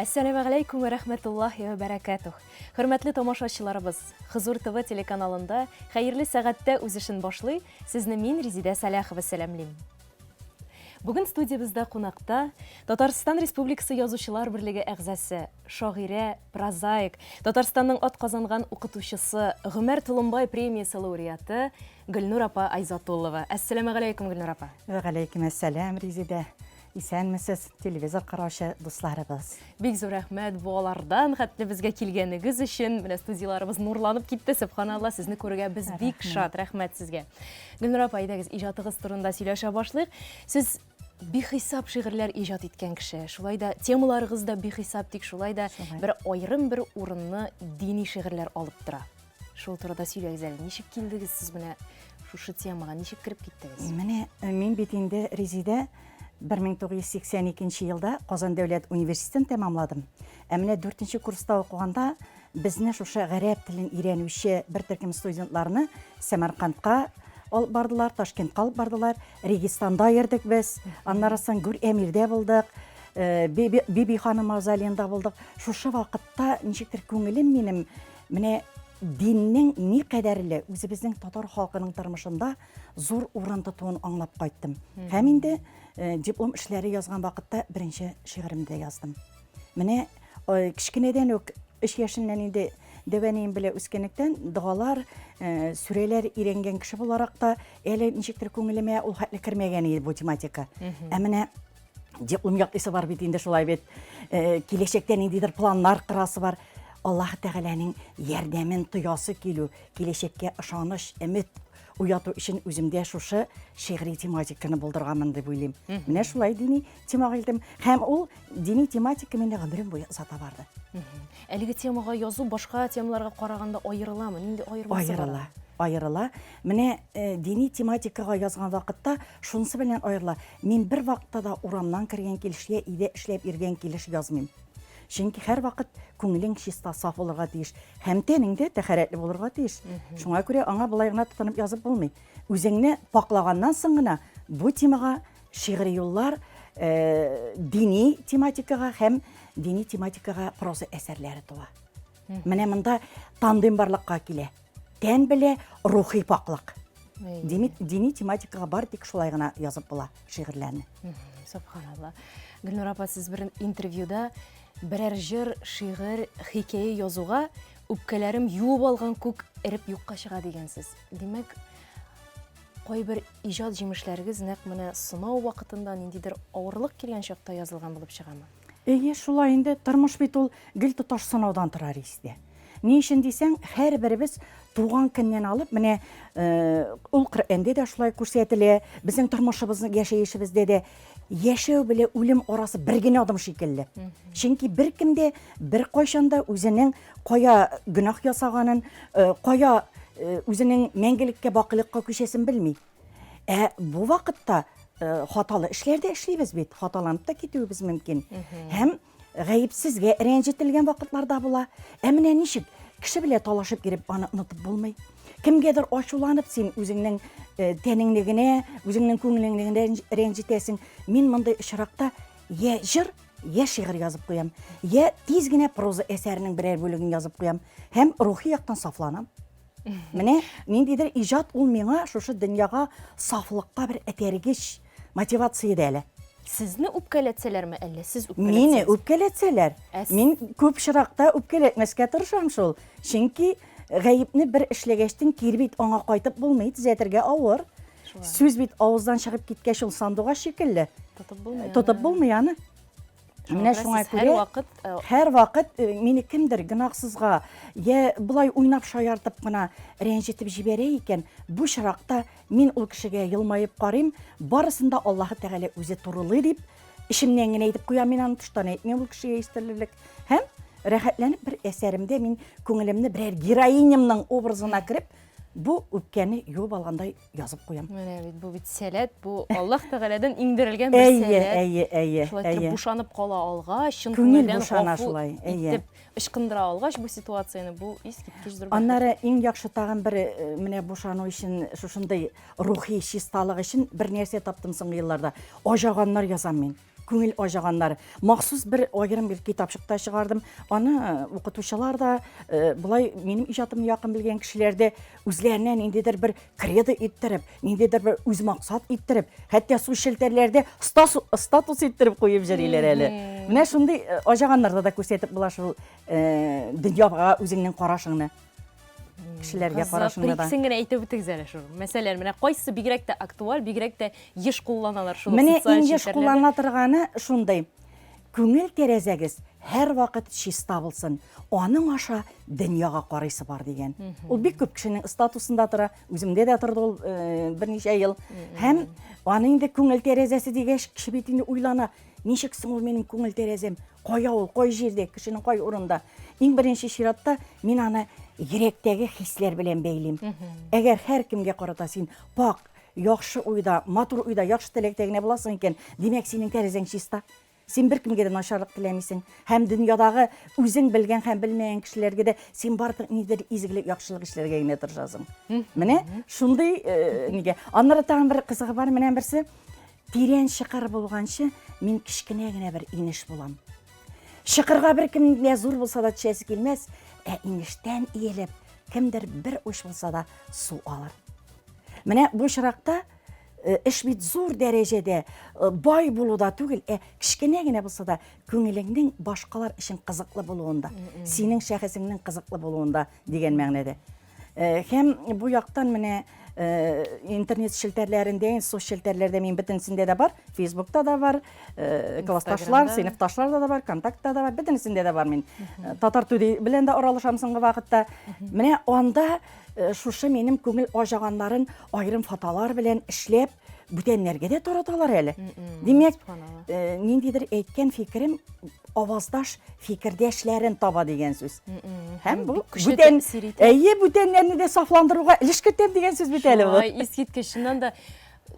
Assalamu alaikum wa rahmatullahi wa barakatuh. Hürmetli tomoshachilarimiz, Huzur TV telekanalında xayrli saatda o'z ishini boshlay. Sizni men Rizida Salahova salamlayman. Bugun studiyamizda qonaqda Tatariston Respublikasi Yozuvchilar birligi a'zosi, shoira, prozaik, Tataristonning ot qozongan o'qituvchisi, G'umar Tulunboy premiyasi laureati Gulnur opa Ayzatulova. Assalomu alaykum Gulnur opa. Va alaykum assalom Rizida. İsәнмесез, телевизор караучы дусларыбыз. Бик зур рәхмәт булардан, хәтта безгә килгәнегез өчен. Менә студияларыбыз нурланып китте. Субханалла, сезне күрергә без бик шат. Рәхмәт сезгә. Гөлнур апа, әйдәгез, иҗатыгыз турында сөйләшә башлыйк. Сез бихисап шигырьләр иҗат иткән кеше. Шулай да темаларыгыз да бихисап, тик шулай да бер айрым бер урынны дини шигырьләр алып тора. Шул турыда сөйләгез әле. Ничек килдегез сез менә шушы темага? Ничек кирип киттегез? Менә мин бит инде Резида 1982 елда Казан дәүләт университетын тәмамладым. Менә 4нче курста укыганда безне шушы гарәп телен өйрәнүче бер төркем студентларны Самаркандка алып бардылар, Ташкентка алып бардылар. Регистанда йөрдек без. Аннарысын Гүр Әмирдә булдык, Биби ханым мавзолеенда булдык. Шушы вакытта ничектер күңелем минем менә диннең ни кадәрле үзебезнең татар халкының тормышында зур урын тотуын аңлап кайттым. Һәм инде диплом эшләре язган вакытта беренче шигыремдә яздым. Менә кичкенәдән үк 3 яшеннән инде дәвәнем белә үскәнлектән дуалар, сүрәләр өйрәнгән кеше буларак та әле ничектер күңелемә ул хәтле кермәгән иде бу тематика. Менә диплом яклысы бар бит инде шулай бит. Киләчәктә ниндидер планнар кырасы бар. Аллаһ Тәгаләнең ярдәмен тоясы килү, киләчәккә ышаныч, өмет уяту өчен үземдә шушы шигъри тематиканы булдырганмын дип уйлыйм. Менә шулай дини темага килдем. Һәм ул дини тематика мине гомерем буе озата барды. Әлеге темага язу башка темаларга караганда аерыламы? Нинди аермасы? Аерыла. Менә дини тематикага язган вакытта шунысы белән аерыла. Мин бер вакытта да урамнан кергән килешкә иде эшләп йөргән килеш язмыйм. Чөнки һәр вакыт күңелең чиста, саф булырга тиеш, һәм тәнеңдә тәһарәтле булырга тиеш. Шуңа күрә аңа булай гына тотынып язып булмый. Үзеңне паклаганнан соң гына бу темага шигъри юллар, дини тематикага һәм дини тематикага проза әсәрләре туа. Менә монда тандем барлыкка килә. Тән белә рухи паклык. Дини тематикага бар тик шулай гына язып була шигырьләрне. Субханалла. Гөлнур апа, сез бер интервьюда берәр җыр, шигырь, хикәя язуга үпкәләрем юып алган күк эреп юкка чыга дигәнсез. Димәк, кайбер иҗат җимешләрегез нәкъ менә сынау вакытында ниндидер авырлык килгән чакта язылган булып чыгамы? Шулай инде тормыш бит ул гел тоташ сынаудан тора Резида. Ни өчен дисәң, һәр беребез туган көннән алып, менә ул Коръәндә дә шулай күрсәтелә, безнең тормышыбызны яшәешебездә дә яшәү белән үлем арасы бер генә адым шикелле. Чөнки беркем дә бер кайчанда үзенең кая гөнаһ ясаганын, кая үзенең мәңгелеккә бакылыкка күчәсен белми. Бу вакытта хаталы эшләрдә эшлибез бит, хаталанып та китүебез мөмкин. Һәм гаепсезгә рәнҗетелгән вакытларда була. Менә ничек кеше белән талашып киреп аны онытып булмый. Кемгәдер ачуланып син үзеңнең тәнеңнегенә, үзеңнең күңелеңнегенә рәнҗетәсең. Мин мондай очракта я җыр, я шигырь язып куям, я тиз генә проза әсәренең берәр бүлеген язып куям һәм рухи яктан сафланам. Менә ниндидер иҗат ул миңа шушы дөньяга сафлыкка бер этәргеч мотивация дәле. Сезне үпкәләтсәләрме, әллә сез үпкәләтсәләр? Мине үпкәләтсәләр. Мин күп шыракта үпкәләтмәскә тырышам шул. Чөнки гаепне бер эшләгәчтен кире бит аңа кайтып булмый, төзәтергә авыр. Сүз бит авыздан чыгып киткәч ул сандугач шикелле. Тотып булмый аны. Менә шуңа күрә һәр вакыт мине кемдер гынахсызга, я булай уйнап шаяртып кына рәнҗетеп җибәрә икән, бу чиракта мин ул кешегә елмаеп карыйм, барысында Аллаһ Тәгалә үзе турылый дип, ишемнән генә әйтеп куям, мин аны тыштан әйтмим ул кешегә истәлелек. Һәм рәхәтләнеп бер әсәремдә мин күңелемне берәр героинямның образына кирип, бу үпкәне юып алгандай язып куям. Менә бит бу бит сәләт, бу Аллаһ Тәгаләдән иңдерелгән бер сәләт. Шулай бушанып кала алгач, чын күңелдән итеп ышкындыра алгач бу ситуацияне, бу искиткеч зур. Аннары иң яхшы тагын бер менә бушану өчен, шушындай рухи чисталык өчен бер нәрсә таптым соңгы елларда. Ажаганнар язам мин. күңел ажаганнары. Махсус бер айрым бер китапчыкта чыгардым. Аны укытучылар да, булай минем иҗатымны якын белгән кешеләр дә үзләренә ниндидер бер кредо иттереп, ниндидер бер үз максат иттереп, хәтта соцшелтәрләрдә статус иттереп куеп йөриләр әле. Менә шундый ажаганнарда да күрсәтеп була шул дөньяга үзеңнең карашыңны. Кешеләргә карашыңны да. Син генә әйтеп үтегез әле шул. Мәсәлән, менә кайсы бигрәк тә актуаль, бигрәк тә еш кулланалар шул Менә социаль иң еш челтәрләрдә? кулланыла торганы шундый. Күңел тәрәзәгез һәр вакыт чиста булсын. Аның аша дөньяга карыйсы бар дигән. Ул бик күп кешенең статусында тора. Үземдә дә торды ул берничә ел. Һәм аның инде күңел тәрәзәсе дигәч кеше бит инде уйлана. Ничек соң ул минем күңел тәрәзәм? Кая ул, кай җирдә, кешенең кай урында? Иң беренче чиратта мин аны йөрәктәге хисләр белән бәйлим. Әгәр һәр кемгә карата син пак, яхшы уйда, матур уйда, яхшы теләктә генә буласың икән, димәк синең тәрәзәң чиста. Син бер кемгә дә начарлык теләмисең. Һәм дөньядагы үзең белгән һәм белмәгән кешеләргә дә син барлык нидер изгелек, яхшылык эшләргә генә тырышасың. Менә шундый нигә. Аннары тагын бер кызыгы бар, менә берсе тирән шикар булганчы мин кичкенә генә бер инеш булам. Шикарга бер кем дә зур булса да төшәсе килмәс, инештән иелеп, кемдер бер уч булса да су алыр. Менә бу чиракта эш бит зур дәрәҗәдә бай булуда түгел, кичкенә генә булса да күңелеңнең башкалар өчен кызыклы булуында, синең шәхесеңнең кызыклы булуында дигән мәгънәдә. Һәм бу яктан менә интернет шелтәрләрендә, социаль шелтәрләрдә мин бөтенсендә дә бар, Facebook'та да бар, классташлар, сыйныфташларда да бар, контактта да бар, бөтенсендә дә бар мин. Татар теле белән дә аралашам соңгы вакытта. Менә анда шушы минем күңел ажаганнарын айрым фотолар белән эшләп бүтәннәргә дә тараталар әле. Димәк, ниндидер әйткән фикерем аваздаш фикердәшләрен таба дигән сүз. Һәм бу бүтәннәрне дә сафландыруга өлеш кертәм дигән сүз бит әле бу. Искиткеч, шуннан да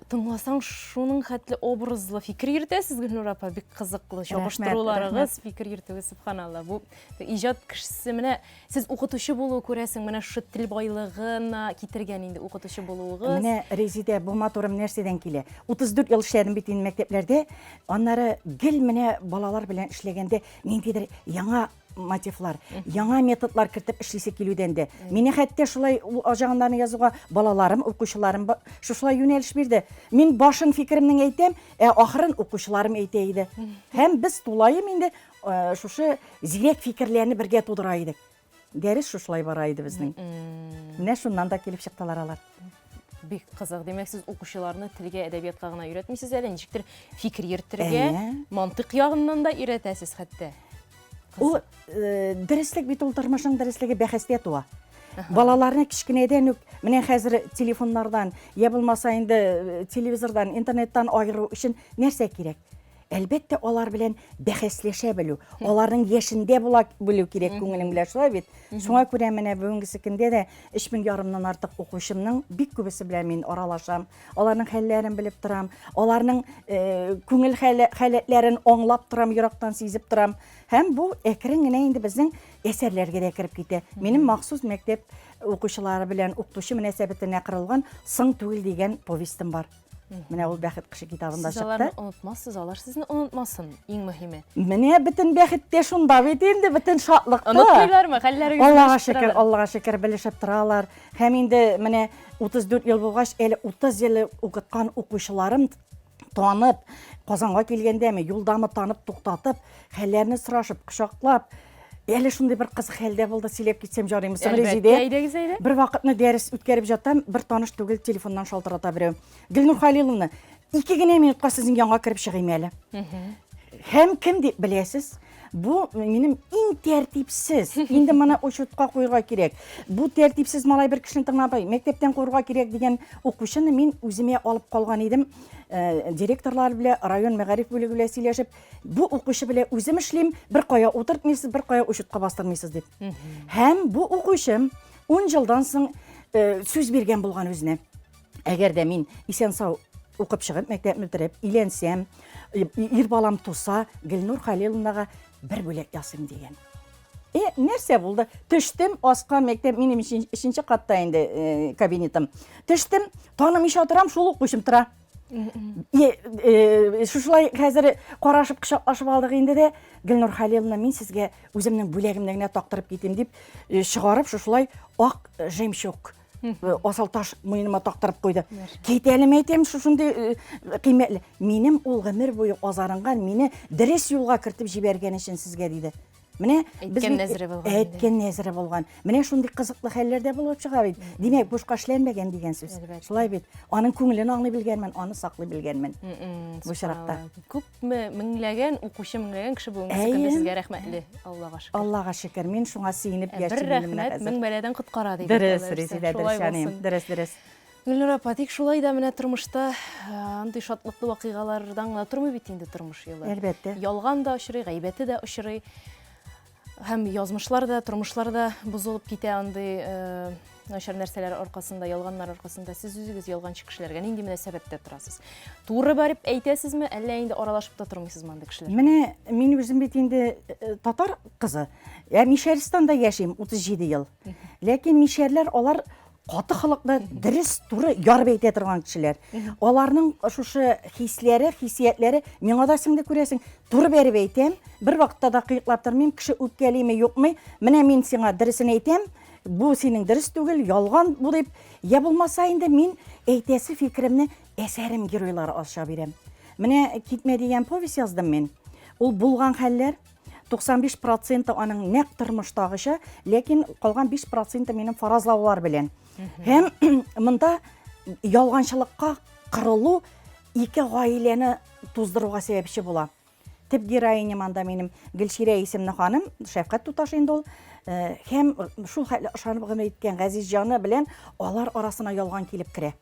тыңласаң шуның хәтле образлы фикер йөртәсез, Гөлнур апа, бик кызыклы чагыштыруларыгыз, фикер йөртүгез, субханалла. Бу иҗат кешесе менә сез укытучы булу күрәсең, менә шу тел байлыгына китергән инде укытучы булуыгыз. Менә Резидә, бу матурым нәрсәдән килә? 34 ел эшләдем бит инде мәктәпләрдә. Аннары гел менә балалар белән эшләгәндә ниндидер яңа мотивлар, яңа методлар кертеп эшлисе килүдән дә. Мине хәтта шулай ажаганнарны язуга балаларым, укучыларым шулай юнәлеш бирде. Мин башын фикеремнең әйтәм, ахырын укучыларым әйтә иде. Һәм без тулайым инде шушы зирәк фикерләрне бергә тудыра идек. Дәрес шулай бара иде безнең. Менә шуннан да килеп чыктылар алар. Бик кызык. Димәк, сез укучыларны телгә, әдәбиятка гына өйрәтмисез әле, ничектер фикер йөртергә, мантык ягыннан да өйрәтәсез хәтта. Ул дәреслек бит ул тормышның дәреслеге бәхәстә туа. Балаларны кичкенәдән үк менә хәзер телефоннардан, я булмаса инде телевизордан, интернеттан айыру өчен нәрсә кирәк? Әлбәттә, алар белән бәхәсләшә белү, аларның яшендә була белү кирәк күңелең белән шулай бит. Шуңа күрә менә бүгенге көндә дә 3500-нан артык укучымның бик күбесе белән мин аралашам. Аларның хәлләрен белеп торам, аларның күңел халәтләрен аңлап торам, ярактан сизеп торам. Һәм бу әкрен генә инде безнең әсәрләргә дә кирип китә. Минем махсус мәктәп укучылары белән укытучы мөнәсәбәтенә корылган "Соң түгел" дигән повестем бар. Менә ул бәхет кеше китабында чыкты. Сез аларны онытмассыз, алар сезне онытмасын, иң мөһиме. Менә бөтен бәхеттә шунда бит инде, бөтен шатлыкта. Онытмыйлармы? Хәлләрегез Аллага шөкер, белешеп торалар. Һәм инде менә 34 ел булгач, әле 30 ел укыткан укучыларым танып, Казанга килгәндәме, юлдамы танып, туктатып, хәлләрне сорашып, кочаклап, әле шундый бер кызык хәлдә булды, сөйләп китсәм жарыймы, Резидә? Бер вакытны дәрес үткәреп жатам, бер таныш түгел телефоннан шалтырата берәү. Гөлнур Халиловна, 2 генә минутка сезнең янга кирип чыгыйм әле. Һәм кем дип беләсез? Бу минем иң тәртипсез. Инде моны учетка куйырга кирәк. Бу тәртипсез малай бер кешене тыңлабай, мәктәптән куырга кирәк дигән укучыны мин үземә алып калган идем. Директорлар белән, район мәгариф бүлеге белән сөйләшеп, бу укучы белән үзем эшлим, бер кая утыртмыйсыз, бер кая учетка бастырмыйсыз дип. Һәм бу укучым 10 елдан соң сүз биргән булган үзенә. Әгәр дә мин исән-сау укып чыгып, мәктәпне бетереп, иләнсәм, ир балам туса, Гөлнур Халиловнага бер бүләк ясыйм дигән. Нәрсә булды? Төштем, аска мәктәп минем 3нче катта инде кабинетым. Төштем, танымыйча торам, шул укучым тора. Шушылай хәзер карашып кочаклашып алдык инде дә, Гөлнур Халиловна, мин сезгә үземнең бүләгемне генә тактырып китим дип, чыгарып шушылай ак жемчуг асыл таш муеныма тактырып куйды. Кит әле, әйтәм, шушындый кыйммәтле. Минем ул гомер буе азарынган, мине дөрес юлга кертеп җибәргән өчен сезгә диде. Менә әйткән нәзере булган. Әйткән нәзере булган. Менә шундый кызыклы хәлләрдә булып чыга бит. Димәк, бушка эшләнмәгән дигән сүз. Шулай бит. Аның күңелен аңлый белгәнмен, аны саклый белгәнмен. Бу чиракта. Күпме меңләгән укучы, меңләгән кеше бүгенге көндә сезгә рәхмәтле. Аллага шөкер. Аллага шөкер. Мин шуңа сөенеп Бер рәхмәт, мең бәладән коткара диде. Дөрес, Резеда Дәршаным. Дөрес. Гөлнур апа, тик шулай да менә тормышта андый шатлыклы вакыйгалардан гына тормый бит инде тормыш юлы. Әлбәттә. Ялган да очрый, гайбәте дә очрый. Һәм язмышлар да, тормышлар да бузылып китә андый начар нәрсәләр аркасында, ялганнар аркасында. Сез үзегез ялганчы кешеләргә нинди мөнәсәбәттә торасыз? Туры барып әйтәсезме, әллә инде аралашып та тормыйсызмы андый кешеләр? Менә мин үзем бит инде татар кызы. Мишәрстанда яшим 37 ел. Ләкин мишәрләр алар каты халыкны дөрес, туры ярып әйтә торган кешеләр. Аларның шушы хисләре, хиссиятләре миңа да сеңдә күрәсең, туры бәреп әйтәм. Бер вакытта да кыйклап тормыйм, кеше үпкәлиме, юкмы? Менә мин сиңа дөресен әйтәм. Бу синең дөрес түгел, ялган бу дип. Я булмаса инде мин әйтәсе фикеремне әсәрем геройлары аша бирәм. Менә Китмә дигән повесть яздым мин. Ул булган хәлләр 95% аның нәкъ тормыштагыча, ләкин калган 5% минем фаразлаулар белән. Һәм монда ялганчылыкка кырылу ике гаиләне туздыруга сәбәпче була. Тип героиням анда минем Гөлширә исемле ханым, Шәфкать туташ инде ул. Һәм шул хәтле ышанып гына әйткән Газиз җаны белән алар арасына ялган килеп керә.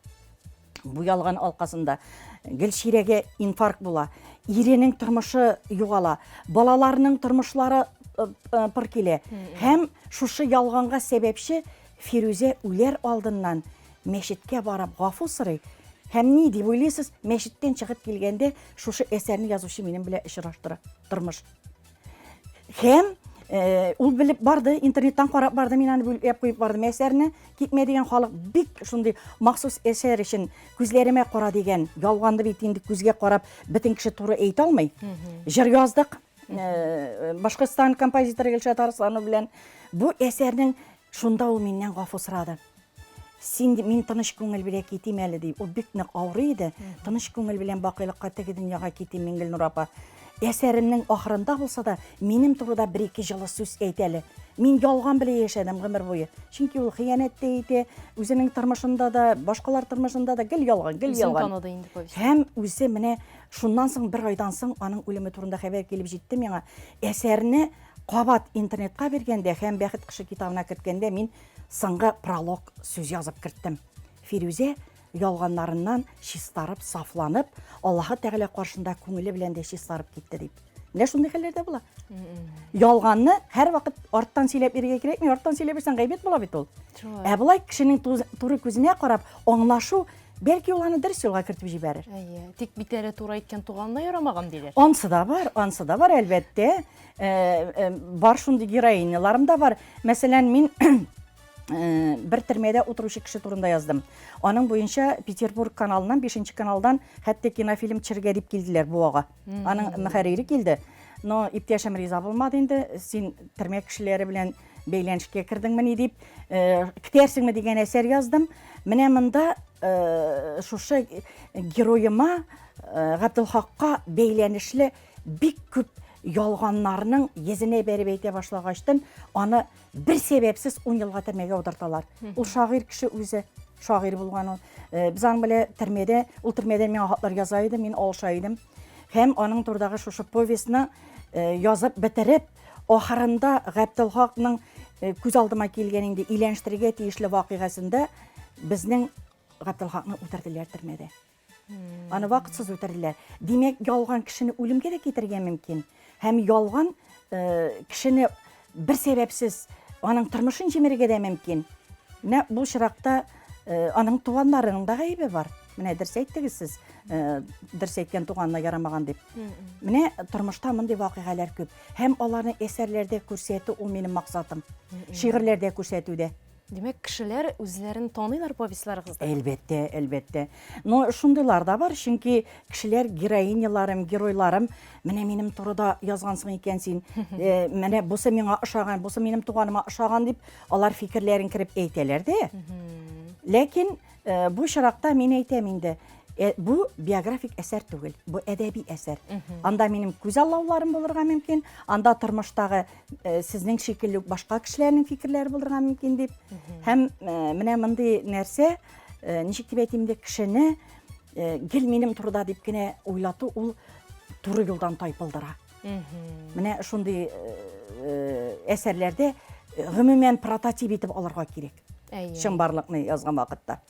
Бу ялган алкасында Гөлширәгә инфаркт була. Иренең тормышы югала. Балаларының тормышлары пыр килә. Һәм шушы ялганга сәбәпче Фирүзә үләр алдыннан мәчеткә барып гафу сорый. Һәм ни дип уйлыйсыз, мәчеттән чыгып килгәндә шушы әсәрне язучы минем белән очраштыра тормыш. Һәм ул белеп барды, интернеттан карап барды, мин аны бүлеп куеп бардым әсәрне. Китмә дигән халык бик шундый махсус әсәр өчен күзләремә кара дигән, ялганды бит инде күзгә карап бөтен кеше туры әйтә алмый. Җыр яздык. Башкортстан композиторы Гөлшат Арсланов белән бу әсәрнең шунда ул миннән гафу сорады. Мин тыныч күңел белән китим әле дип. Ул бик нык авырый иде. Тыныч күңел белән бакыйлыкка теге дөньяга китим мин, Гөлнур апа. Әсәремнең ахырында булса да, минем турыда бер-ике җылы сүз әйт әле. Мин ялган белән яшәдем гомер буе. Чөнки ул хыянәт тә итә, үзенең тормышында да, башкалар тормышында да гел ялган. Һәм үзе менә шуннан соң бер айдан соң аның үлеме турында хәбәр килеп җитте миңа. Әсәрне кабат интернетка бергәндә һәм Бәхет кышы китабына керткәндә мин соңгы пролог сүз язып керттем. Фирүзә ялганнарыннан чистарып, сафланып, Аллаһы Тәгалә каршында күңеле белән дә чистарып китте дип. Менә шундый хәлләрдә була. Ялганны һәр вакыт арттан сөйләп бирергә кирәкми, арттан сөйләп бирсәң гайбәт була бит ул. Ә булай кешенең туры күзенә карап, аңлашу, бәлки ул аны дөрес юлга кертеп җибәрер. Тик битәре туры әйткән туганына ярамаган диләр. Ансы да бар, әлбәттә. Бар шундый героиняларым да бар. Мәсәлән, мин бер төрмәдә утыручы кеше турында яздым. Аның буенча Петербург каналыннан, 5-нче каналдан хәтта кинофильм төшерергә дип килделәр буага. Аның мөхәррире килде. Но иптәшем риза булмады инде. Син төрмә кешеләре белән бәйләнешкә кирдеңме дип, китәрсеңме дигән әсәр яздым. Менә монда шушы героема Габдулхакка бәйләнешле бик күп ялганнарның йөзенә бәреп әйтә башлагачтан аны бер сәбәпсез 10 елга төрмәгә удырталар. Ул шагыйрь кеше үзе, шагыйрь булган ул. Без аның белән төрмәдә, ул төрмәдән миңа хатлар яза иде, мин алыша идем. Һәм аның турдагы шушы повестьны язып бетереп, ахырында Габдулхакның күз алдыма килгәнендә иләнштерергә тиешле вакыйгасында безнең Габдулхакны үтерделәр төрмәдә. Аны вакытсыз үтерделәр. Димәк, ялган кешене үлемгә дә китергә мөмкин. Һәм ялган кешене бер сәбәпсез аның тормышын җимерергә дә мөмкин. Менә бу чиракта аның туганнарының да гаебе бар. Менә дөрес әйттегез сез, дөрес әйткән туганына ярамаган дип. Менә тормышта мондый вакыйгалар күп. Һәм аларны әсәрләрдә күрсәтү ул минем максатым. Шигырьләрдә күрсәтүдә. Демәк, кешеләр үзләрен таныйлар повестьларыгызда. Әлбәттә. Но шундыйлар да бар, чөнки кешеләр героиняларым, геройларым, менә минем турыда язгансың икән син, менә бусы миңа ошаган, бусы минем туганыма ошаган дип, алар фикерләрен кирип әйтәләр дә. Ләкин бу чиракта мин әйтәм инде, бу биографик әсәр түгел, бу әдәби әсәр. Анда минем күз аллауларым булырга мөмкин, анда тормыштагы сезнең шикелле башка кешеләрнең фикерләре булырга мөмкин дип. Һәм менә мондый нәрсә, ничек дип әйтим инде, кешене гел минем турыда дип кенә уйлату, ул туры юлдан тайпылдыра. Менә шундый әсәрләрдә гомумән прототип итеп алырга кирәк. Чынбарлыкны язган вакытта.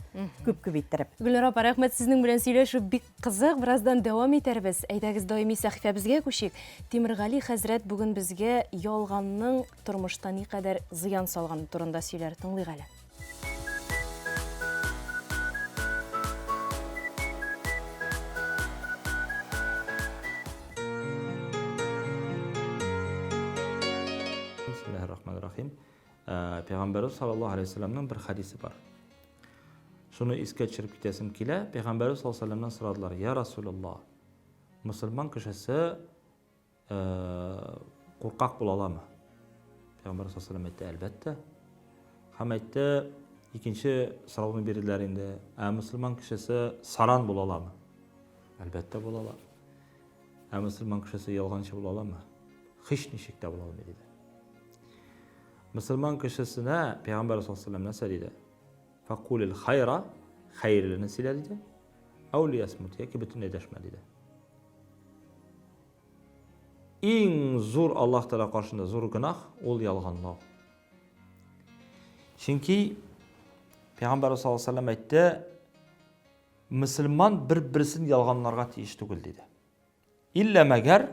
Күп иттереп. Гөлнур апа, рәхмәт, сезнең белән сөйләшү бик кызык. Бераздан дәвам итәрбез. Әйдәгез даими сәхифәбезгә күчик. Тимергали хәзрәт бүген безгә ялганның тормышта никадәр зыян салганы турында сөйләр. Тыңлыйк әле. Бисмиллахир-рахманир-рахим. Peygamberimiz sallallahu aleyhi ve sellem'nin bir hadisi var. Şunu iske çirip gitesem kile, Peygamberimiz sallallahu aleyhi ve sellem'den sıradılar. Ya Resulallah, Müslüman kişisi korkak bulala mı? Peygamberimiz sallallahu aleyhi ve sellem etti elbette. Hem etti ikinci sıradığını birilerinde, Müslüman kişisi saran bulala mı? Elbette bulala. Müslüman kişisi yalgancı bulala mı? Hiç nişikte bulala mı dedi. Müslüman kişisine Peygamber sallallahu aleyhi ve sellem nasıl dedi? Fakulil hayra, hayırlığını sile dedi. Evli yasmutiye ki bütün edeşme dedi. En zor Allah Teala karşında zor günah ol yalganlav. Çünkü Peygamber sallallahu aleyhi ve sellem etti, Müslüman birisini yalganlarga tiyiş tugul dedi. İlle meğer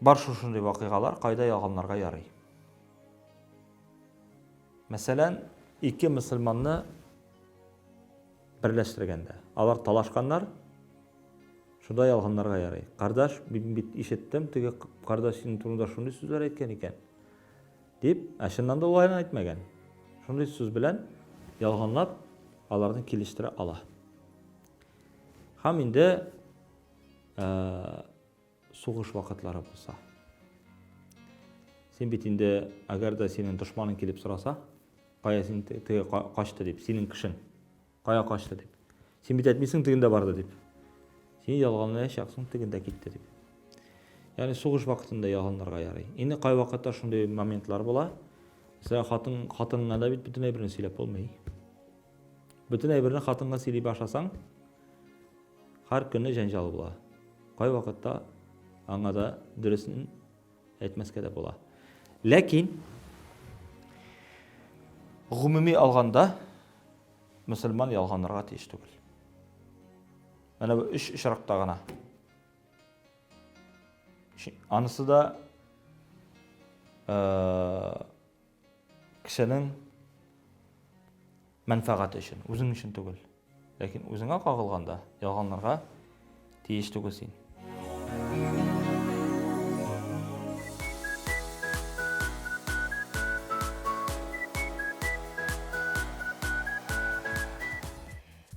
бар шушындай вакыйгалар кайда ялганларга ярый. Мәсәлән, ике мөселманны берләштергәндә, алар талашканнар, шунда ялганларга ярый. Кардаш, мин бит ишеттем, теге кардаш синең турында шундый сүзләр әйткән икән. Дип, шуннан да улайны әйтмәгән. Шундый сүз белән ялганлап, аларны килештерә ала. Һәм инде сугыш вакытлары булса. Сен бит инде, әгәр дә синең дошманың килеп сораса, кая син теге качты дип, синең кешең кая качты дип. Син бит әйтмисең, тегендә барды дип. Син ялганлаячаксың, тегендә китте дип. Ягъни сугыш вакытында ялганларга ярый. Инде кай вакытта шундый моментлар була. Мәсәлән, хатыныңа да бит бүтән әйберне сөйләп булмый. Бүтән әйберне хатынга сөйли башласаң, һәр көнне җәнҗал була. Кай вакытта аңа да дөресен әйтмәскә дә була. Ләкин гомуми алганда мөселман ялганларга тиеш түгел. Менә бу үч очракта гына. Анысы да кешенең мәнфәгате өчен, үзең өчен түгел. Ләкин үзеңә кагылганда ялганларга тиеш түгел син.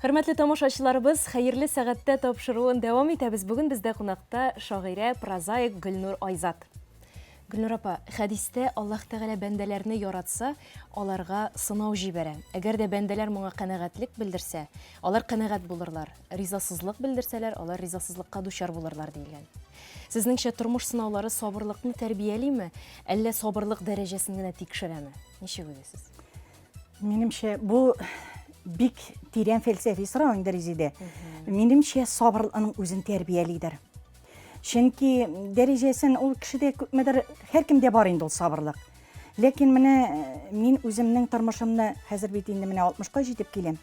Хөрмәтле тамашачыларыбыз, хәерле сәгатьтә тапшыруын дәвам итәбез. Бүген бездә кунакта шагыйрә, прозаик Гөлнур Айзат. Гөлнур апа, хәдистә Аллаһ Тәгалә бәндәләрне яратса, аларга сынау җибәрә. Әгәр дә бәндәләр моңа канәгатьлек белдерсә, алар канәгать булырлар. Ризасызлык белдерсәләр, алар ризасызлыкка дучар булырлар дигән. Сезнеңчә тормыш сынаулары сабырлыкны тәрбиялиме, әллә сабырлык дәрәҗәсен генә тикшерәме? Ничек уйлыйсыз? Минемчә, бу бик тирән фәлсәфи сорау инде Резидә. Минемчә, сабырлыкның үзен тәрбиялидер. Чөнки дәрәҗәсен ул кешедә күпмедер һәркемдә бар инде ул сабырлык. Ләкин менә мин үземнең тормышымны хәзер бит инде менә 60-ка җитеп киләм.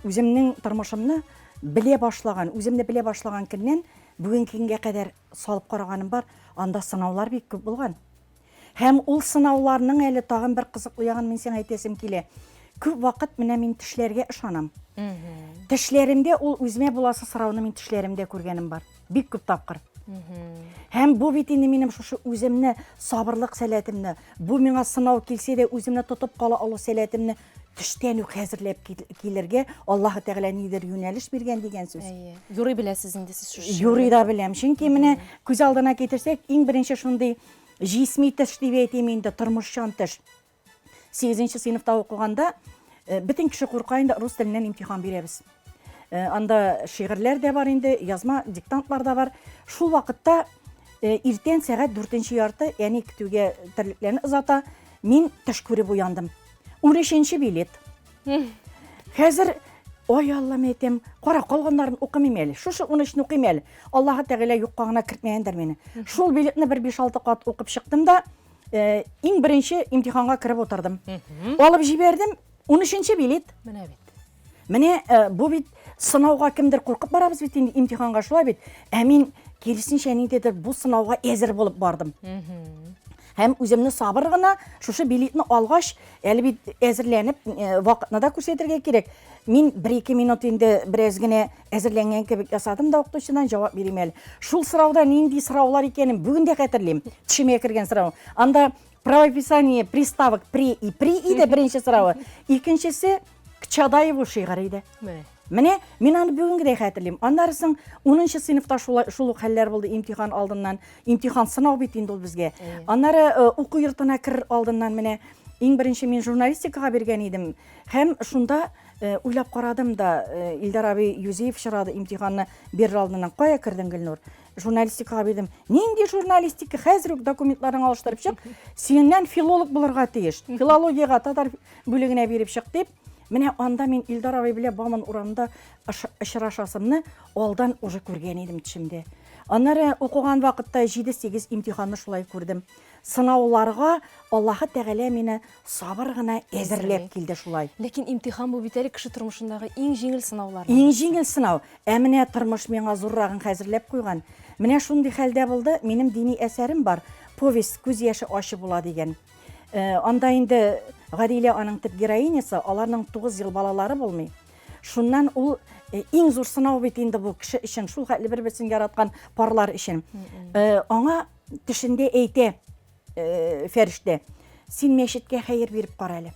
Үземнең тормышымны белә башлаган, үземне белә башлаган көннән бүгенге көнгә кадәр салып караганым бар, анда сынаулар бик күп булган. Һәм ул сынауларның әле тагын бер кызыклы ягын мин сиңа әйтәсем килә. Күп вакыт менә мин тешләргә ышанам. Тешләремдә ул үземә буласы сорауны мин тешләремдә күргәнем бар. Бик күп тапкыр. Һәм бу бит инде минем шушы үземне сабырлык сәләтемне, бу миңа сынау килсә дә үземне тотып кала алу сәләтемне төштән үк хәзерләп килергә Аллаһ Тәгалә нидер юнәлеш биргән дигән сүз. Юрый беләсез инде сез шушы. Юрый да беләм. Чөнки менә күз алдына китерсәк, иң беренче шундый җисми төш дип әйтим инде, тормышчан төш. 8нче сыйныфта укыганда бөтен кеше курка инде рус теленнән имтихан бирәбез. Анда шигырьләр дә бар инде, язма диктантлар да бар. Шул вакытта иртән сәгать 4нче ярты, ягъни көтүгә терлекләрне озата, мин төш күреп уяндым. 13нче билет. Хәзер ой Аллам әйтәм, кара калганнарын укымыйм әле. Шушы 13-не укыйм әле. Аллаһ Тәгалә юкка гына кертмәгәндер мине. Шул билетны бер 5-6 кат укып чыктым да, иң беренче имтиханга кирип утырдым. Алып җибәрдем 13нче билет. Менә бит. Менә бу бит сынауга кемдер куркып барабыз бит инде имтиханга шулай бит. Ә мин киресенчә ниндидер бу сынауга әзер булып бардым. Һәм үземне сабыр гына шушы билетны алгач, әле бит әзерләнеп вакытны да күрсәтергә кирәк. Мин 1-2 минут инде бераз генә әзерләнгән кебек ясадым да укытучыдан җавап бирим әле. Шул сорауда нинди сораулар икәнен бүген дә хәтерлим. Төшемә кергән сорау. Анда правописание приставок при и иде беренче соравы. Икенчесе к Чадаеву шигырь иде. Менә мин аны бүген дә хәтерлим. Аннарысын 10нчы сыйныфта шул хәлләр булды имтихан алдыннан. Имтихан сынау бит инде ул безгә. Аннары уку йортына кер алдыннан менә иң беренче мин журналистикага биргән идем. Һәм шунда уйлап карадым да, Илдар абый Юзеев чырады имтиханны бер алдыннан кая кирдең Гөлнур? Журналистикага бирдем. Нинди журналистика? Хәзер үк документларын алыштырып чык. Синнән филолог булырга тиеш. Филологиягә татар бүлегенә биреп чык дип. Менә анда мин Илдар абый белән Баман урамында очрашасымны алдан уже күргән идем төшемдә. Аннары укыган вакытта 7-8 имтиханны шулай күрдем. Сынауларга Аллаһ Тәгалә мине сабыр гына әзерләп килде шулай. Ләкин имтихан бу бит әле кеше тормышындагы иң җиңел сынаулар. Иң җиңел сынау. Ә менә тормыш миңа зуррагын хәзерләп куйган. Менә шундый хәлдә булды, минем дини әсәрем бар. Повесть күз яше ачы була дигән. Анда инде Гадилә аның төп героинясы, аларның 9 ел балалары булмый. Шуннан ул иң зур сынау бит инде бу кеше өчен, шул хәтле бер-берсен яраткан парлар өчен. Аңа төшендә әйтә фәрештә, син мәчеткә хәер биреп кара әле.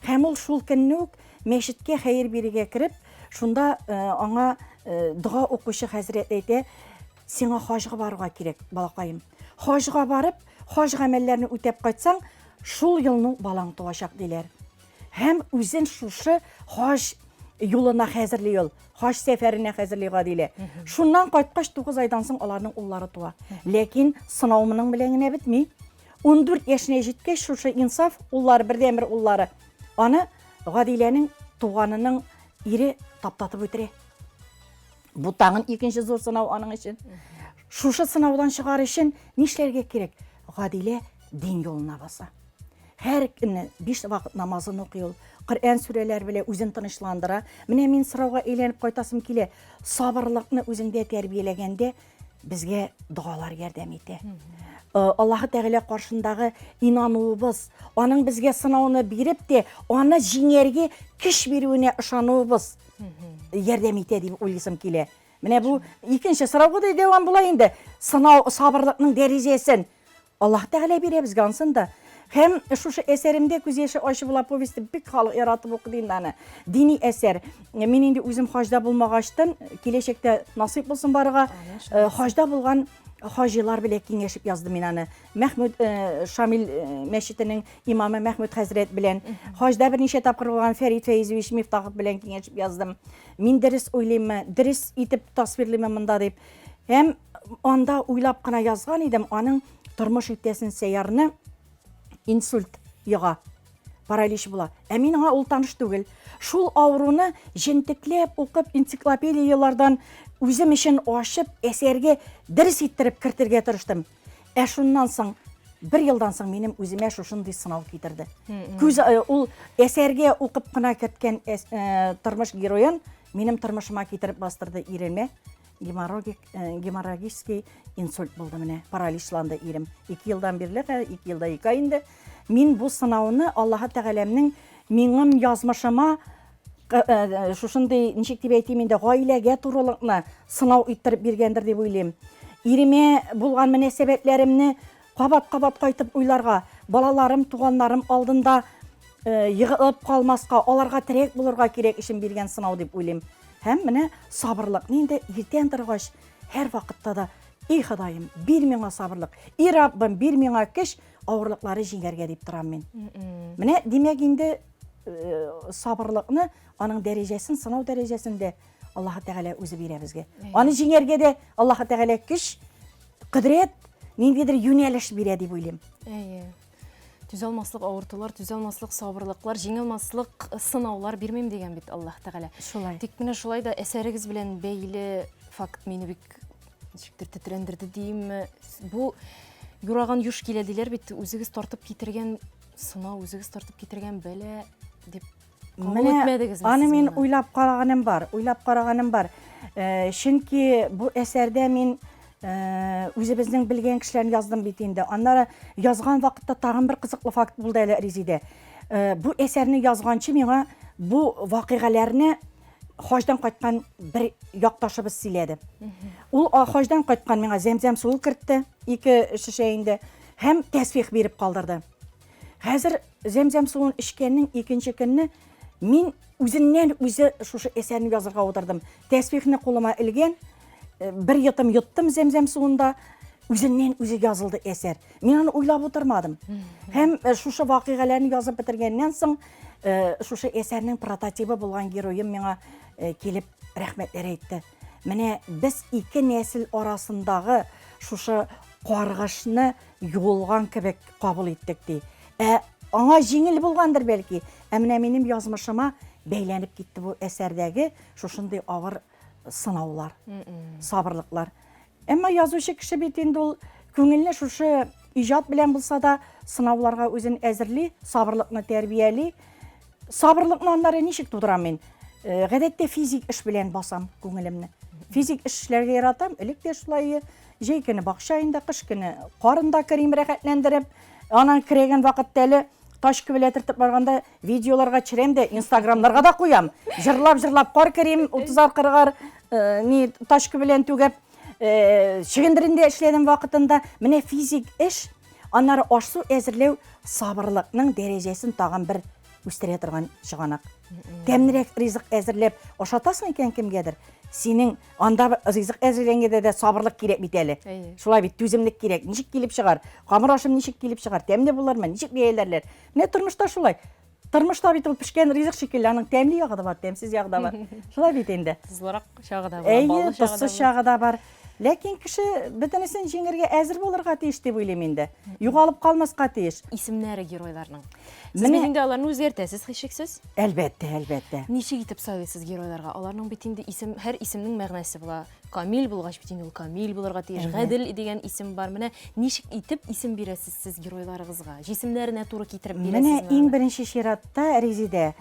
Һәм ул шул көнне үк мәчеткә хәер бирергә кирип, шунда аңа дуга укучы хәзрәт әйтә, сиңа хаҗга барырга кирәк, балакаем. Хаҗга барып, хаҗ гамәлләрне үтәп кайтсаң, шул елның балаң туачак диләр. Һәм үзен шушы хаҗ юлына хәзерли ул, хаҗ сәфәренә хәзерли Гадилә. Шуннан кайткач 9 айдан соң аларның уллары туа. Ләкин сынауының белән генә бетми. 14 яшенә җиткәч шушы инсаф уллары бердән-бер уллары аны Гадиләнең туганының ире таптатып үтерә. Бу тагын икенче зур сынау аның өчен. Шушы сынаудан чыгар өчен нишләргә кирәк? Гадилә дин юлына баса. Һәр көнне 5 вакыт намазын укый ул. Коръән сүрәләре белән үзен тынычландыра. Менә мин сорауга әйләнеп кайтасым килә. Сабырлыкны үзеңдә тәрбияләгәндә безгә дуалар ярдәм итә. Аллаһ Тәгалә каршындагы инануыбыз, аның безгә сынауны биреп тә, аны җиңәргә көч бирүенә ышануыбыз ярдәм итә дип уйлыйсым килә. Менә бу икенче сорауга да дәвам була инде. Сынау сабырлыкның дәрәҗәсен Аллаһ Тәгалә бирә безгә ансын да. Һәм шушы әсәремдә күз яше ачы була повестьте бик халык яратып укыды инде аны. Дини әсәр. Мин инде үзем хаҗда булмагачтан, киләчәктә насыйп булсын барыга, хаҗда булган хаҗилар белән киңәшеп яздым мин аны. Мәхмүд Шамил мәчетенең имамы Мәхмүд хәзрәт белән, хаҗда берничә тапкыр булган Фәрит Фәйзевич Мифтахов белән киңәшеп яздым. Мин дөрес уйлыйммы, дөрес итеп тасвирлыйммы монда дип. Һәм анда уйлап кына язган идем, аның тормыш иттәсен сәярны инсульт яга, паралич була. Ә мин аңа ул таныш түгел. Шул авыруны җентекләп укып энциклопедиялардан үзем өчен ачып, әсәргә дөрес иттереп кертергә тырыштым. Ә шуннан соң, 1 елдан соң минем үземә шушындый сынау китерде. Күз ул әсәргә укып кына киткән тормыш героен минем тормышыма китереп бастырды иреме. Геморрагический инсульт булды менә, параличланды ирем. 2 елдан бирле, 2 елда 2 ай инде. Мин бу сынауны Аллаһ Тәгаләнең минем язмышыма шушындый ничек дип әйтим инде, гаиләгә турылыкны сынау иттереп биргәндер дип уйлыйм. иреме булган мөнәсәбәтләремне кабат-кабат кайтып уйларга, балаларым, туганнарым алдында егылып калмаска, аларга терәк булырга кирәк өчен биргән сынау дип уйлыйм. Һәм менә сабырлыкны инде иртән торгач һәр вакытта да и Ходаем, бир миңа сабырлык, и Раббым, бир миңа көч, авырлыклары җиңәргә дип торам мин. Менә димәк инде сабырлыкны аның дәрәҗәсен, сынау дәрәҗәсендә Аллаһ Тәгалә үзе бирә безгә. Аны җиңәргә дә Аллаһ Тәгалә көч, кодрәт, ниндидер юнәлеш бирә дип уйлыйм. Түзалмаслык авыртулар, түзалмаслык сабырлыклар, җиңелмаслык сынаулар бирмәм дигән бит Аллаһ Тәгалә. Шулай. Тик менә шулай да әсәрегез белән бәйле факт мине бик ничектер тетрәндерде димме. Бу юраган юш килә диләр бит, үзегез тартып китергән сынау, үзегез тартып китергән бәлә дип кабул итмәдегез. Аны мин уйлап караганым бар. Чөнки бу әсәрдә мин үзебезнең белгән кешеләрне яздым бит инде. Аннары язган вакытта тагын бер кызыклы факт булды әле Резидә. Бу әсәрне язганчы миңа бу вакыйгаларны хаҗдан кайткан бер якташыбыз сөйләде. Ул хаҗдан кайткан миңа зәмзәм суы кертте, 2 шешә инде, һәм тәсбих биреп калдырды. Хәзер зәмзәм суын эчкәннең 2нче көнне мин үзеннән үзе шушы әсәрне язырга утырдым. Тәсбихне кулыма илгән, бер йотым йоттым зәмзәм суында, үзеннән үзе язылды әсәр. Мин аны уйлап утырмадым. Һәм шушы вакыйгаларны язып бетергәннән соң, шушы әсәрнең прототипы булган героем миңа килеп рәхмәтләр әйтте. Менә без 2 нәсел арасындагы шушы каргышны юлган кебек кабул иттек ди. Аңа җиңел булгандыр бәлки. Менә минем язмышыма бәйләнеп китте бу әсәрдәге шушындый авыр сынаулар, сабырлыклар. Әмма язучы кеше бит инде ул күңелне шушы иҗат белән булса да сынауларга үзен әзерли, сабырлыкны тәрбияли. Сабырлыкны аннары ничек тудырам мин? Гадәттә физик эш белән басам күңелемне. Физик эшләргә яратам, элек тә шулай, җәй көне бакча инде, кыш көне карында кирим рәхәтләндереп, анан кирәгән вакытта әле ташкы белән тыртып барганда видеоларга төшерәм дә, Инстаграмнарга да куям. Җырлап кар кирим 30-40 ни ташкы белән түгәп, чигендерендә эшләдем вакытында, менә физик эш, аннары аш-су әзерләү сабырлыкның дәрәҗәсен тагын бер үстерә торган чыганак. Тәмнерәк ризык әзерләп ашатасың икән кемгәдер. Синең анда ризык әзерләнгәндә дә сабырлык кирәк бит әле. Шулай бит түземлек кирәк. Ничек килеп чыгар? Камыр ашым ничек килеп чыгар? Тәмле булырмы? Ничек бәяләрләр? Менә тормышта шулай. Тормышта бит ул пешкән ризык шикелле, аның тәмле ягы да бар, тәмсез ягы да бар. Шулай бит инде. Тузлырак чагы да бар, баллы чагы да бар. Чагы да бар. Ләкин кеше бөтенесен җиңәргә әзер булырга тиеш дип уйлыйм инде. Югалып калмаска тиеш. Исемнәре геройларның. Сез инде аларны үзгәртәсез, һичшиксез? Әлбәттә. Ничек итеп сайлыйсыз геройларга? Аларның бит инде исем, һәр исемнең мәгънәсе була. Камил булгач бит инде ул Камил булырга тиеш. Гадел дигән исем бар. Менә ничек итеп исем бирәсез сез геройларыгызга? Җисемнәренә туры китереп бирәсезме? Менә иң беренче чиратта Резидә,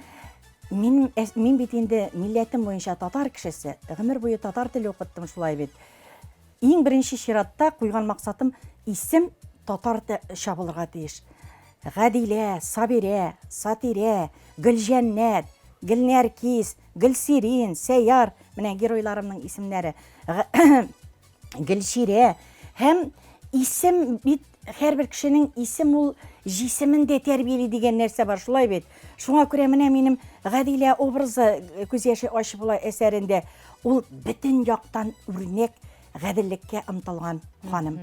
мин бит инде милләтем буенча татар кешесе, гомер буе татар теле укыттым шулай бит. Иң беренче чиратта куйган максатым исем татарча булырга тиеш. Гадилә, Сабирә, Сатирә, Гөлҗәннәт, Гөлнәркис, Гөлсирин, Сәяр, менә геройларымның исемнәре. Гөлширә. Һәм исем бит һәрбер кешенең исем ул җисемендә тәрбияли дигән нәрсә бар, шулай бит. Шуңа күрә менә минем Гадилә образы күз яше ачы була әсәрендә ул бөтен яктан үрнәк гаделлеккә омтылган ханым.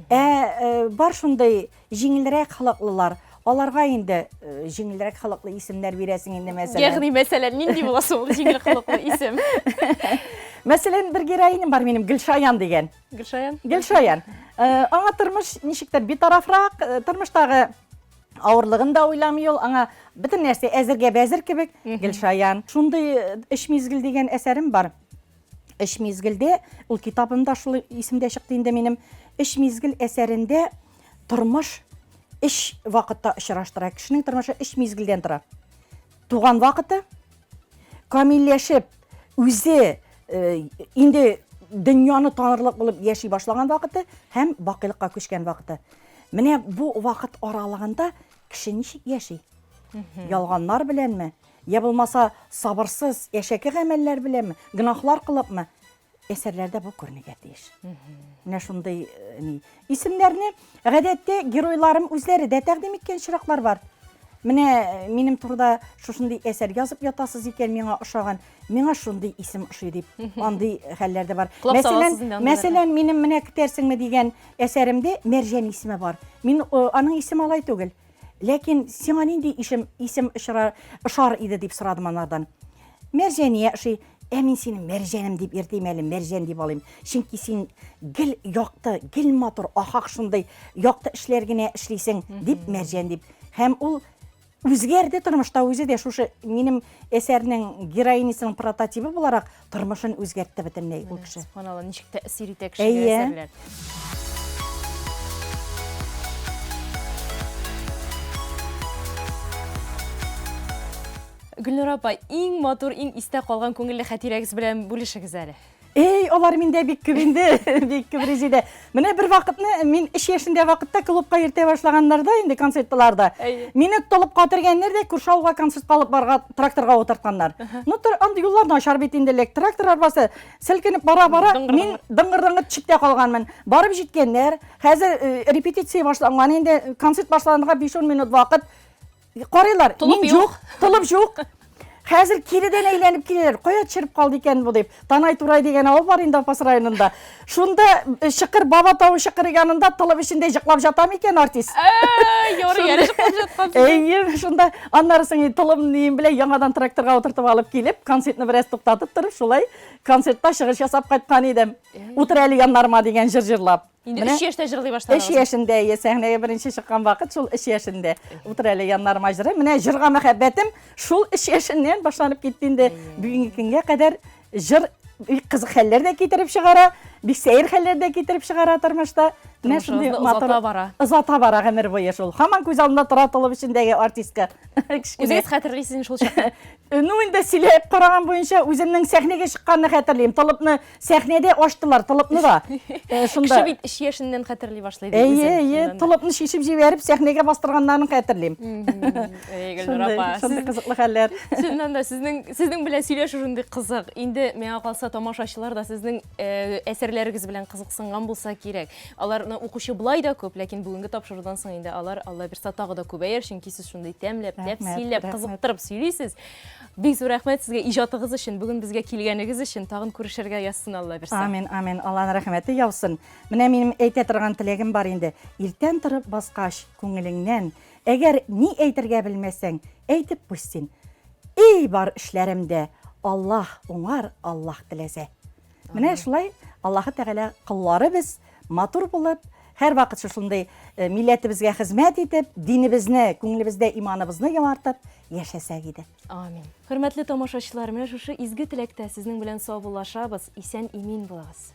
Бар шундай җиңелрәк халыклылар. Аларга инде җиңелрәк халыклы исемнәр бирәсең инде мәсәлән. Ягъни мәсәлән нинди була соң җиңел халыклы исем? Мәсәлән, бер героинем бар минем, Гөлшаян дигән. Гөлшаян. Аңа тормыш ничектер битарафрак, тормыштагы авырлыгын да уйламый ул, аңа бөтен нәрсә әзергә бәзер кебек. Гөлшаян. Шундый эш мизгел дигән әсәрем бар. Эш мизгелдә, ул китабымда шул исемдә чыкты инде минем. Эш мизгел әсәрендә тормыш эш вакытта очраштыра. Кешенең тормышы эш мизгелдән тора. Туган вакыты, камилләшеп, үзе инде дөньяны танырлык булып яши башлаган вакыты һәм бакыйлыкка күчкән вакыты. Менә бу вакыт аралыгында кеше ничек яши? Ялганнар беләнме? Я булмаса сабырсыз, яшәке гамәлләр беләнме? Гынахлар кылыпмы? әсәрләрдә бу күренергә тиеш. Менә шундай исемнәрне гадәттә геройларым үзләре дә тәкъдим иткән очраклар бар. Менә минем турыда шушындый әсәр язып ятасыз икән, миңа ошаган, миңа шундый исем ошый дип, андый хәлләр дә бар. Мәсәлән, минем менә көтәрсеңме дигән әсәремдә Мәрҗән исеме бар. Мин аның исеме алай түгел. Ләкин сиңа нинди исем ошар иде дип сорадым анардан. Мәрҗәния ошый. Мин сине Мәрҗәнем дип иртәм әле, Мәрҗән дип алыйм. Чөнки син гел якты, гел матур, ахак шундый якты эшләр генә эшлисең дип Мәрҗән дип. Һәм ул үзгәрде тормышта, үзе дә шушы минем әсәрнең героинисының прототипы буларак тормышын үзгәртте бөтенләй ул кеше. Субханалла, ничек тәэсир итә кешегә әсәрләр. Гөлнур апа, иң матур, иң истә калган күңелле хатирәгез белән бүлешегез әле. Алар миндә бик күп инде, бик күп Резидә. Менә бер вакытны мин 3 яшендә вакытта клубка йөртә башлаганнарда, инде концертларда. Мине толып катыргәннәр дә Күршауга концертка алып барга тракторга утыртканнар. Анда юллар начар бит инде, трактор арбасы селкенеп бара-бара, мин дыңгыр-дыңгыр төшеп тә калганмын. Барып җиткәннәр, хәзер репетиция башлаган, инде концерт башланырга 5-10 минут вакыт. Карыйлар, мин юк, толып юк. Хәзер киридән әйләнеп киләләр. Кая төшереп калды икән бу дип. Танай Турай дигән авыл бар инде Апас районында. Шунда шыкыр баба тавы шыкыр янында тылып ишендә җыклап жатам икән артист. Ярый, ярый җыклап жаткан. Шунда аннарысын тылым ним белән яңадан тракторга утыртып алып килеп, концертны бераз туктатып торып, шулай концертта чыгыш ясап кайткан идем. Утыр әле яннарыма дигән җыр җырлап. Инде 3 яшьтә җырлый башладыгыз. 3 яшендә, сәхнәгә беренче чыккан вакыт шул 3 яшендә. Утыр әле яннарыма җыры. Менә җырга мәхәббәтем шул 3 яшеннән башланып китте инде. Бүгенге көнгә кадәр җыр кызык хәлләр дә китереп чыгара, бик сәер хәлләр дә китереп чыгара тормышта. Менә шундый озата бара гомер буе шул. Һаман күз алдында тора толып ишендәге артистка. Үзегез хәтерлисез шул чакта. Инде сөйләп караган буенча үземнең сәхнәгә чыкканны хәтерлим. Толыпны сәхнәдә ачтылар, толыпны да. Шунда бит 3 яшеннән хәтерли башлый дип. Толыпны шишеп җибәреп сәхнәгә бастырганнарын хәтерлим. Гөлнур апа, шундый кызыклы хәлләр. Чыннан да сезнең белән сөйләшү шундый кызык. Инде миңа калса тамашачылар да сезнең әсәрләрегез белән кызыксынган булса кирәк. Аларны укучы булай да күп, ләкин бүгенге тапшырудан соң инде алар Алла бирсә тагы да күбәер, чөнки сез шундый тәмләп, тәфсилләп, кызыктырып сөйлисез. Бик зур рәхмәт сезгә иҗатыгыз өчен, бүген безгә килгәнегез өчен. Тагын күрешергә язсын Алла бирсә. Амин, амин. Алланың рәхмәте яусын. Менә минем әйтә торган теләгем бар инде. Иртән торып баскач күңелеңнән, әгәр ни әйтергә белмәсәң, әйтеп куйсын. Эй бар эшләремдә Аллаһ уңар, Аллаһ теләсә. Менә шулай Аллаһы Тәгалә кыллары без матур булып, һәр вакыт шушындай милләтебезгә хезмәт итеп, динебезне, күңелебездә иманыбызны яңартып яшәсәк иде. Амин. Хөрмәтле тамашачылар, менә шушы изге теләктә сезнең белән саубуллашабыз. Исән-имин булыгыз.